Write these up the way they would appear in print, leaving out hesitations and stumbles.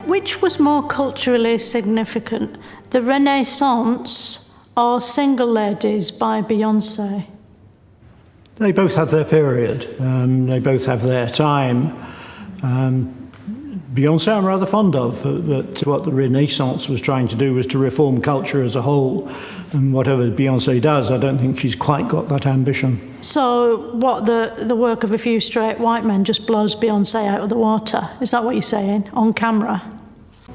Which was more culturally significant, the Renaissance or Single Ladies by Beyoncé? They both have their period. They both have their time. Beyoncé I'm rather fond of, but what the Renaissance was trying to do was to reform culture as a whole, and whatever Beyoncé does, I don't think she's quite got that ambition. So what, the work of a few straight white men just blows Beyoncé out of the water? Is that what you're saying, on camera?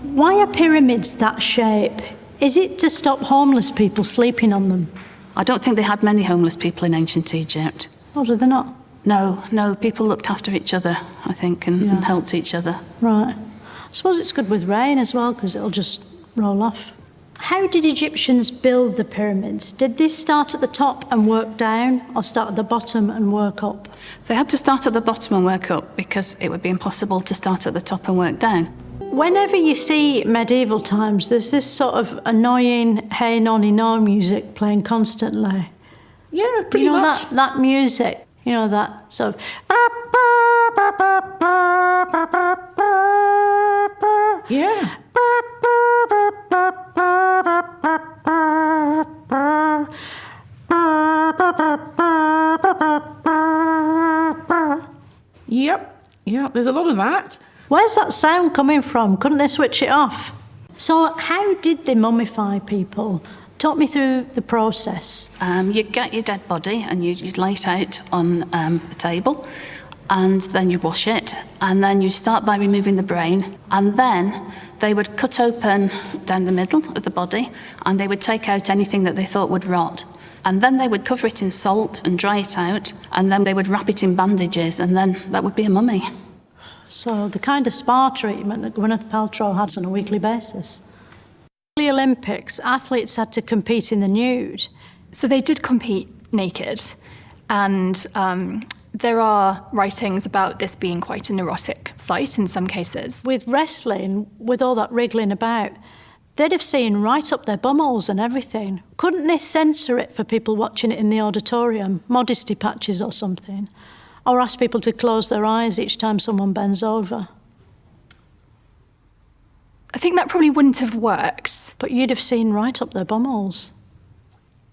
Why are pyramids that shape? Is it to stop homeless people sleeping on them? I don't think they had many homeless people in ancient Egypt. Oh, did they not? No, people looked after each other, I think, and helped each other. Right. I suppose it's good with rain as well, because it'll just roll off. How did Egyptians build the pyramids? Did they start at the top and work down, or start at the bottom and work up? They had to start at the bottom and work up, because it would be impossible to start at the top and work down. Whenever you see medieval times, there's this sort of annoying hey nonny no music playing constantly. Yeah, pretty much. That music. You know, that sort of... Yeah. Yep, there's a lot of that. Where's that sound coming from? Couldn't they switch it off? So how did they mummify people? Talk me through the process. You get your dead body and you lay it out on a table, and then you wash it, and then you start by removing the brain, and then they would cut open down the middle of the body, and they would take out anything that they thought would rot. And then they would cover it in salt and dry it out, and then they would wrap it in bandages, and then that would be a mummy. So the kind of spa treatment that Gwyneth Paltrow has on a weekly basis. The Olympics, athletes had to compete in the nude. So they did compete naked, and there are writings about this being quite an erotic sight in some cases. With wrestling, with all that wriggling about, they'd have seen right up their bumholes and everything. Couldn't they censor it for people watching it in the auditorium, modesty patches or something? Or ask people to close their eyes each time someone bends over? I think that probably wouldn't have worked. But you'd have seen right up their bumholes.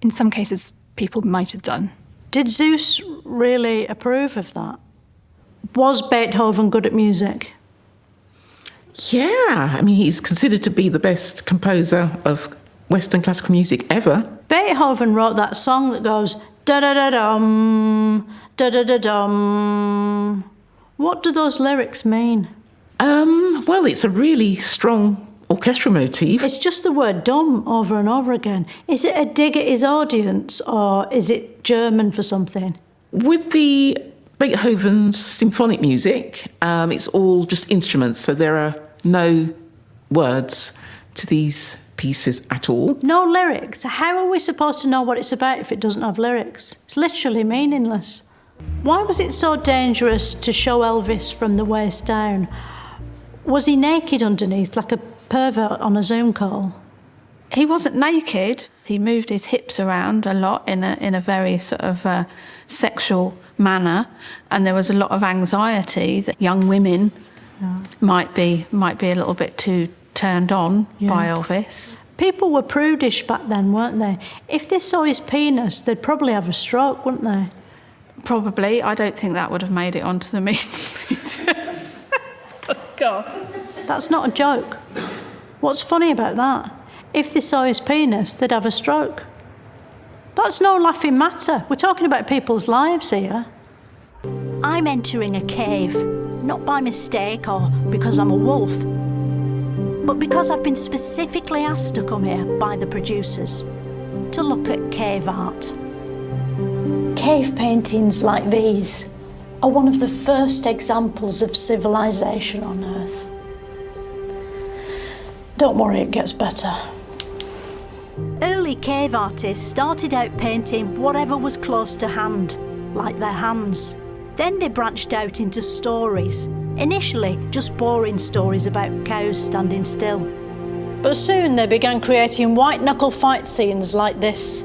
In some cases, people might have done. Did Zeus really approve of that? Was Beethoven good at music? Yeah, I mean, he's considered to be the best composer of Western classical music ever. Beethoven wrote that song that goes da-da-da-dum, da-da-da-dum. What do those lyrics mean? Well, it's a really strong orchestral motif. It's just the word dumb over and over again. Is it a dig at his audience, or is it German for something? With the Beethoven symphonic music, it's all just instruments, so there are no words to these pieces at all. No lyrics? How are we supposed to know what it's about if it doesn't have lyrics? It's literally meaningless. Why was it so dangerous to show Elvis from the waist down? Was he naked underneath, like a pervert on a Zoom call? He wasn't naked. He moved his hips around a lot in a very sort of sexual manner, and there was a lot of anxiety that young women might be a little bit too turned on by Elvis. People were prudish back then, weren't they? If they saw his penis, they'd probably have a stroke, wouldn't they? Probably. I don't think that would have made it onto the media. Oh, God. That's not a joke. What's funny about that? If they saw his penis, they'd have a stroke. That's no laughing matter. We're talking about people's lives here. I'm entering a cave, not by mistake or because I'm a wolf, but because I've been specifically asked to come here by the producers to look at cave art. Cave paintings like these are one of the first examples of civilization on Earth. Don't worry, it gets better. Early cave artists started out painting whatever was close to hand, like their hands. Then they branched out into stories. Initially, just boring stories about cows standing still. But soon they began creating white-knuckle fight scenes like this.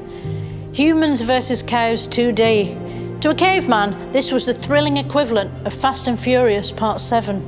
Humans versus cows 2D. To a caveman, this was the thrilling equivalent of Fast and Furious Part 7.